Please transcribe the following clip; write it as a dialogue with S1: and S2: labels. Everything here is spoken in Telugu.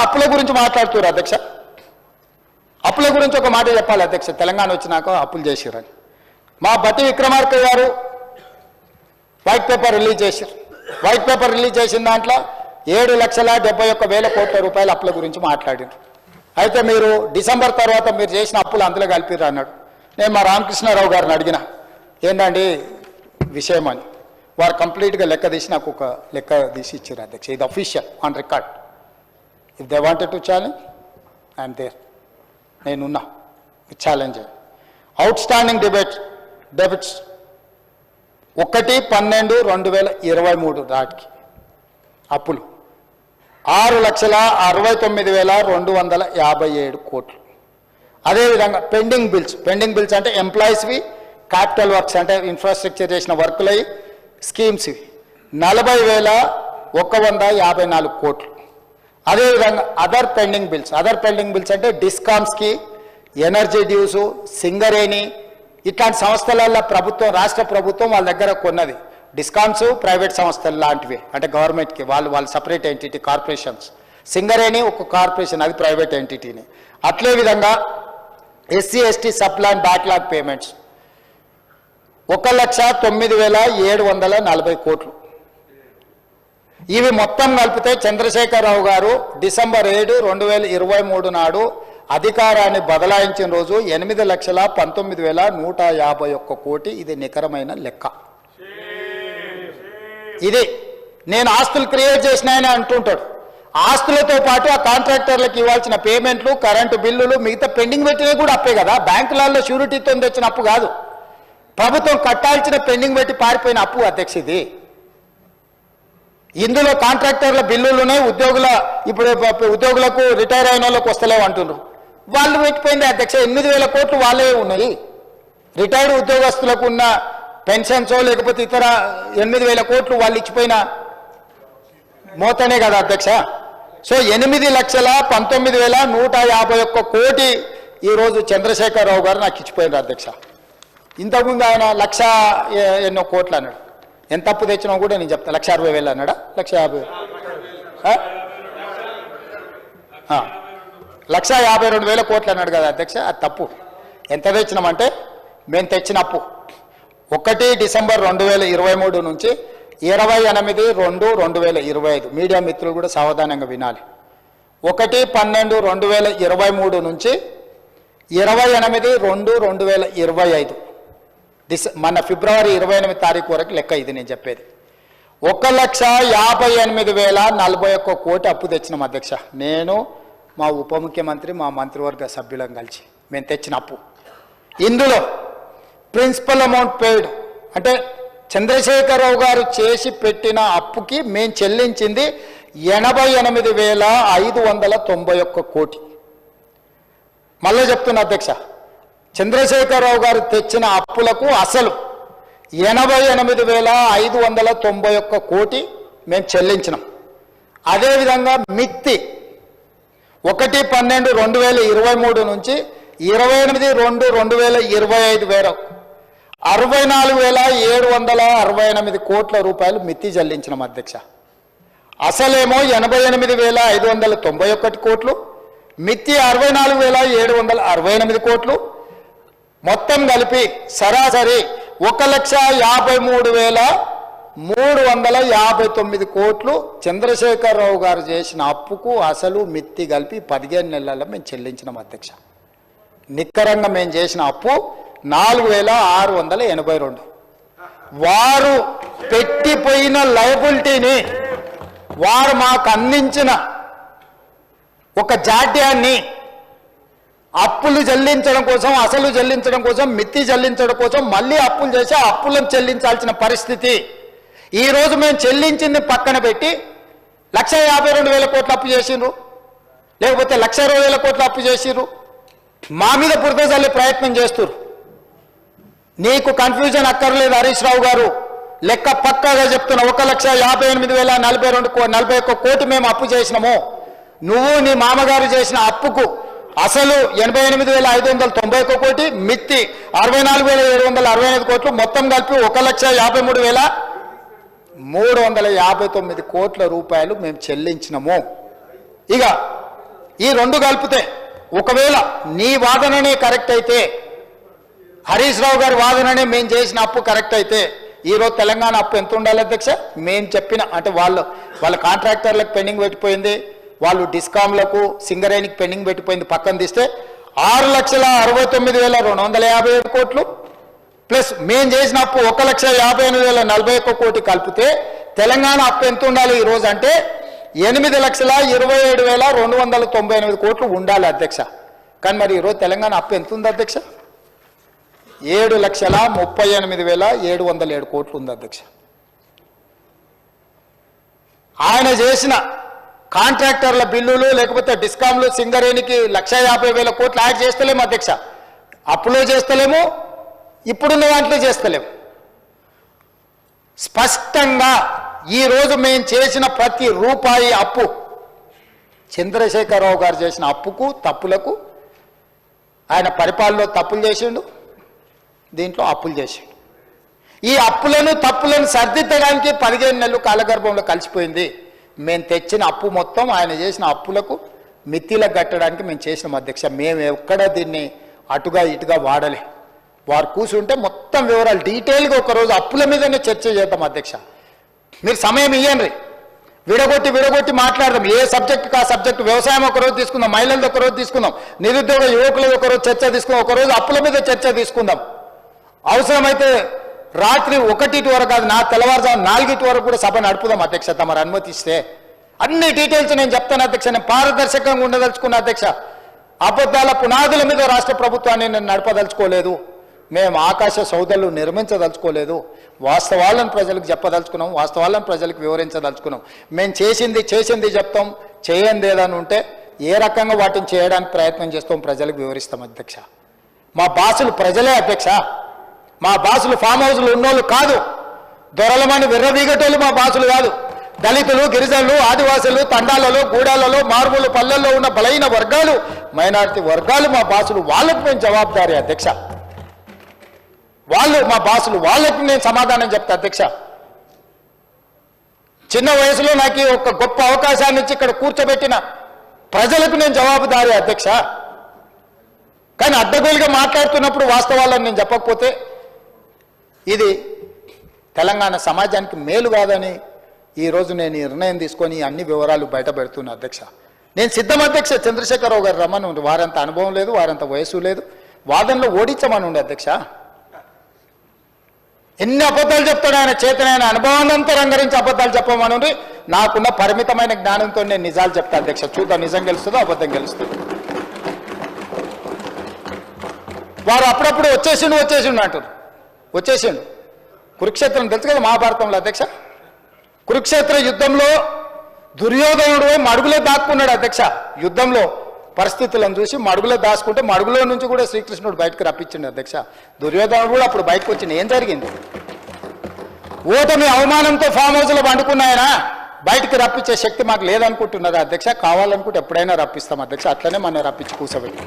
S1: అప్పుల గురించి మాట్లాడుతున్నారు అధ్యక్ష. అప్పుల గురించి ఒక మాట చెప్పాలి అధ్యక్ష. తెలంగాణ వచ్చినాక అప్పులు చేసిరని మా బట్టి విక్రమార్క గారు వైట్ పేపర్ రిలీజ్ చేశారు. వైట్ పేపర్ రిలీజ్ చేసిన దాంట్లో 7,71,000 కోట్ల రూపాయల అప్పుల గురించి మాట్లాడారు. అయితే మీరు డిసెంబర్ తర్వాత మీరు చేసిన అప్పులు అందులో కలిపిర్రు అన్నాడు. నేను మా రామకృష్ణారావు గారిని అడిగిన ఏంటండి విషయం అని. వారు కంప్లీట్గా లెక్క తీసి నాకు ఒక లెక్క తీసి ఇచ్చారు అధ్యక్ష. ఇది official on record. If they wanted to challenge I'm there. నేనున్నా ఛాలెంజ్. అవుట్ స్టాండింగ్ డెబిట్స్ 1/12/2023 నాటికి అప్పులు 6,69,257 కోట్లు. అదేవిధంగా పెండింగ్ బిల్స్ అంటే ఎంప్లాయీస్వి, క్యాపిటల్ వర్క్స్ అంటే ఇన్ఫ్రాస్ట్రక్చర్ చేసిన వర్కులవి, స్కీమ్స్వి 40,154 కోట్లు. అదేవిధంగా అదర్ పెండింగ్ బిల్స్ అంటే డిస్కామ్స్కి, ఎనర్జీ డ్యూసు, సింగరేణి ఇట్లాంటి సంస్థలలో ప్రభుత్వం, రాష్ట్ర ప్రభుత్వం వాళ్ళ దగ్గర కొన్నది. డిస్కామ్స్ ప్రైవేట్ సంస్థలు లాంటివి అంటే గవర్నమెంట్కి వాళ్ళు సపరేట్ ఎంటిటీ, కార్పొరేషన్స్. సింగరేణి ఒక కార్పొరేషన్, అది ప్రైవేట్ ఎంటిటీని. అట్లే విధంగా SC ST subplan backlog payments 1,09,740 కోట్లు. ఇవి మొత్తం కలిపితే చంద్రశేఖరరావు గారు డిసెంబర్ 7, 2023 నాడు అధికారాన్ని బదలాయించిన రోజు 8,19,151 కోటి. ఇది నికరమైన లెక్క. ఇది నేను ఆస్తులు క్రియేట్ చేసినాయని అంటుంటాడు. ఆస్తులతో పాటు ఆ కాంట్రాక్టర్లకు ఇవ్వాల్సిన పేమెంట్లు, కరెంటు బిల్లులు, మిగతా పెండింగ్ పెట్టినవి కూడా అప్పే కదా. బ్యాంకులలో షూరిటీతో తెచ్చిన అప్పు కాదు, ప్రభుత్వం కట్టాల్సిన పెండింగ్ పెట్టి పారిపోయిన అప్పు అధ్యక్ష ఇది. ఇందులో కాంట్రాక్టర్ల బిల్లులునే ఉద్యోగులకు రిటైర్ అయిన వాళ్ళకి వస్తలేవు అంటున్నారు. వాళ్ళు పెట్టిపోయింది అధ్యక్ష. 8,000 కోట్లు వాళ్ళే ఉన్నాయి. రిటైర్డ్ ఉద్యోగస్తులకు ఉన్న పెన్షన్సో లేకపోతే ఇతర 8,000 కోట్లు వాళ్ళు ఇచ్చిపోయిన మోతనే కదా అధ్యక్ష. సో 8,19,151 కోటి ఈరోజు చంద్రశేఖరరావు గారు నాకు ఇచ్చిపోయినారు అధ్యక్ష. ఇంతకుముందు ఆయన 1,00,000 ఎన్నో కోట్లు అన్నాడు. ఎంత అప్పు తెచ్చినా కూడా నేను చెప్తాను. 1,60,000 అన్నాడా? 1,50,000 1,52,000 కోట్లు అన్నాడు కదా అధ్యక్ష. అది తప్పు. ఎంత తెచ్చినామంటే మేము తెచ్చిన అప్పు 1 డిసెంబర్ 2023 నుంచి 28/2/2025. మీడియా మిత్రులు కూడా సావధానంగా వినాలి. 1/12/2023 నుంచి 28/2/2025 మన ఫిబ్రవరి 28 తారీఖు వరకు లెక్క ఇది నేను చెప్పేది. 1,58,041 కోటి అప్పు తెచ్చినాం అధ్యక్ష. నేను, మా ఉప ముఖ్యమంత్రి, మా మంత్రివర్గ సభ్యులం కలిసి మేము తెచ్చిన అప్పు. ఇందులో ప్రిన్సిపల్ అమౌంట్ పెయిడ్ అంటే చంద్రశేఖరరావు గారు చేసి పెట్టిన అప్పుకి మేము చెల్లించింది 88,591 కోటి. మళ్ళీ చెప్తున్నా అధ్యక్ష, చంద్రశేఖరరావు గారు తెచ్చిన అప్పులకు అసలు 88,591 కోటి మేము చెల్లించినాం. అదేవిధంగా మిత్తి 1/12/2023 నుంచి 28/2/2025 వరకు 64,768 కోట్ల రూపాయలు మిత్తి చెల్లించినాం అధ్యక్ష. అసలేమో 88,591 కోట్లు, మిత్తి 64,768 కోట్లు. మొత్తం కలిపి సరాసరి 1,53,359 కోట్లు చంద్రశేఖరరావు గారు చేసిన అప్పుకు అసలు మిత్తి కలిపి 15 నెలల్లో మేము చెల్లించినాం అధ్యక్ష. నిక్కరంగా మేము చేసిన అప్పు 4,682. వారు పెట్టిపోయిన లయబిలిటీని, వారు మాకు అందించిన ఒక జాడ్యాన్ని అప్పులు చెల్లించడం కోసం, అసలు చెల్లించడం కోసం, మిత్తి చెల్లించడం కోసం మళ్ళీ అప్పులు చేసి ఆ అప్పులను చెల్లించాల్సిన పరిస్థితి. ఈరోజు మేము చెల్లించింది పక్కన పెట్టి 1,52,000 కోట్లు అప్పు చేసిండ్రు, లేకపోతే 1,20,000 కోట్లు అప్పు చేసిర్రు. మా మీద బురద చల్లే ప్రయత్నం చేస్తున్నారు. నీకు కన్ఫ్యూజన్ అక్కర్లేదు హరీష్ రావు గారు, లెక్క పక్కాగా చెప్తున్నా. 1,58,041 కోటి మేము అప్పు చేసినాము. నువ్వు నీ మామగారు చేసిన అప్పుకు అసలు 88,591 కోటి, మిత్తి 64,765 కోట్లు, మొత్తం కలిపి 1,53,359 కోట్ల రూపాయలు మేము చెల్లించినాము. ఇక ఈ రెండు కలిపితే ఒకవేళ నీ వాదననే కరెక్ట్ అయితే, హరీష్ రావు గారి వాదననే మేము చేసిన అప్పు కరెక్ట్ అయితే, ఈరోజు తెలంగాణ అప్పు ఎంత ఉండాలి అధ్యక్ష? మేము చెప్పిన అంటే వాళ్ళ కాంట్రాక్టర్లకు పెండింగ్ పెట్టిపోయింది, వాళ్ళు డిస్కామ్లకు సింగరేణికి పెండింగ్ పెట్టిపోయింది, పక్కన తీస్తే 6,69,257 కోట్లు ప్లస్ మేము చేసిన అప్పు 1,58,041 కోటి కలిపితే తెలంగాణ అప్పు ఎంత ఉండాలి ఈరోజు అంటే 8,27,298 కోట్లు ఉండాలి అధ్యక్ష. కానీ మరి ఈరోజు తెలంగాణ అప్పు ఎంత ఉంది అధ్యక్ష? 7,38,707 కోట్లు ఉంది అధ్యక్ష. ఆయన చేసిన కాంట్రాక్టర్ల బిల్లులు లేకపోతే డిస్కామ్లు సింగరేణికి 1,50,000 కోట్లు యాడ్ చేస్తలేము అధ్యక్ష. అప్పులో చేస్తలేము, ఇప్పుడున్న దాంట్లో చేస్తలేము. స్పష్టంగా ఈరోజు మేము చేసిన ప్రతి రూపాయి అప్పు, చంద్రశేఖరరావు గారు చేసిన అప్పుకు తప్పులకు, ఆయన పరిపాలనలో తప్పులు చేసిండు, దీంట్లో అప్పులు చేసిండు. ఈ అప్పులను తప్పులను సర్దిద్దడానికి 15 నెలలు కాలగర్భంలో కలిసిపోయింది. మేము తెచ్చిన అప్పు మొత్తం ఆయన చేసిన అప్పులకు మిత్తిలకు కట్టడానికి మేము చేసినాం అధ్యక్ష. మేము ఎక్కడ దీన్ని అటుగా ఇటుగా వాడలే. వారు కూర్చుంటే మొత్తం వివరాలు డీటెయిల్గా ఒకరోజు అప్పుల మీదనే చర్చ చేద్దాం అధ్యక్ష. మీరు సమయం ఇవ్వండి, విడగొట్టి మాట్లాడదాం. ఏ సబ్జెక్టుకి ఆ సబ్జెక్టు. వ్యవసాయం ఒకరోజు తీసుకుందాం, మహిళలది ఒకరోజు తీసుకుందాం, నిరుద్యోగ యువకులది ఒకరోజు చర్చ తీసుకుందాం, ఒకరోజు అప్పుల మీద చర్చ తీసుకుందాం. అవసరమైతే రాత్రి 1 వరకు కాదు, నా తెల్లవారుజాము 4 వరకు కూడా సభ నడుపుదాం అధ్యక్ష, తమరు అనుమతిస్తే. అన్ని డీటెయిల్స్ నేను చెప్తాను అధ్యక్ష. నేను పారదర్శకంగా ఉండదలుచుకున్నా అధ్యక్ష. అబద్ధాల పునాదుల మీద రాష్ట్ర ప్రభుత్వాన్ని నేను నడపదలుచుకోలేదు. మేము ఆకాశ సౌధలు నిర్మించదలుచుకోలేదు. వాస్తవాలను ప్రజలకు చెప్పదలుచుకున్నాం, వాస్తవాలను ప్రజలకు వివరించదలుచుకున్నాం. మేము చేసింది చెప్తాం, చేయండి ఏదని ఉంటే ఏ రకంగా వాటిని చేయడానికి ప్రయత్నం చేస్తాం ప్రజలకు వివరిస్తాం అధ్యక్ష. మా బాసులు ప్రజలే అధ్యక్ష. మా బాసులు ఫామ్ హౌస్లు ఉన్నోళ్ళు కాదు, దొరలమని విర్రవీగటోళ్ళు మా బాసులు కాదు. దళితులు, గిరిజనులు, ఆదివాసులు, తండాలలో, గూడాలలో, మారుమూల పల్లెల్లో ఉన్న బలైన వర్గాలు, మైనారిటీ వర్గాలు మా బాసులు. వాళ్ళకు మేము జవాబుదారీ అధ్యక్ష. వాళ్ళు మా బాసులు, వాళ్ళకి నేను సమాధానం చెప్తా అధ్యక్ష. చిన్న వయసులో నాకు ఒక గొప్ప అవకాశాన్ని ఇచ్చి ఇక్కడ కూర్చోబెట్టిన ప్రజలకు నేను జవాబుదారీ అధ్యక్ష. కానీ అడ్డగోలుగా మాట్లాడుతున్నప్పుడు వాస్తవాలను నేను చెప్పకపోతే ఇది తెలంగాణ సమాజానికి మేలు కాదని ఈరోజు నేను నిర్ణయం తీసుకొని అన్ని వివరాలు బయట పెడుతున్నా అధ్యక్ష. నేను సిద్ధం అధ్యక్ష. చంద్రశేఖరరావు గారు రమ్మని ఉండి, వారంత అనుభవం లేదు, వారంత వయసు లేదు, వాదనలో ఓడించమని ఉండే అధ్యక్ష. ఎన్ని అబద్ధాలు చెప్తాడు ఆయన, చేతనైన అనుభవాన్నంతా రంగరించి అబద్ధాలు చెప్పమని నాకున్న పరిమితమైన జ్ఞానంతో నేను నిజాలు చెప్తా అధ్యక్ష. చూద్దాం నిజం గెలుస్తుందో అబద్ధం గెలుస్తుందో. వారు అప్పుడప్పుడు వచ్చేసిండు అంటారు. వచ్చేసిండు. కురుక్షేత్రం తెలుసు కదా మహాభారతంలో అధ్యక్ష. కురుక్షేత్ర యుద్ధంలో దుర్యోధనుడు మడుగులో దాక్కున్నాడు అధ్యక్ష. యుద్ధంలో పరిస్థితులను చూసి మడుగులో దాచుకుంటే మడుగులో నుంచి కూడా శ్రీకృష్ణుడు బయటకు రప్పించిండు అధ్యక్ష. దుర్యోధనుడు కూడా అప్పుడు బయటకు వచ్చింది. ఏం జరిగింది? ఓటమి అవమానంతో ఫామ్ హౌస్లో పండుకున్నాయన బయటికి రప్పించే శక్తి మాకు లేదనుకుంటున్నారు అధ్యక్ష. కావాలనుకుంటే ఎప్పుడైనా రప్పిస్తాం అధ్యక్ష. అట్లనే మనం రప్పించి కూర్చోబెట్టి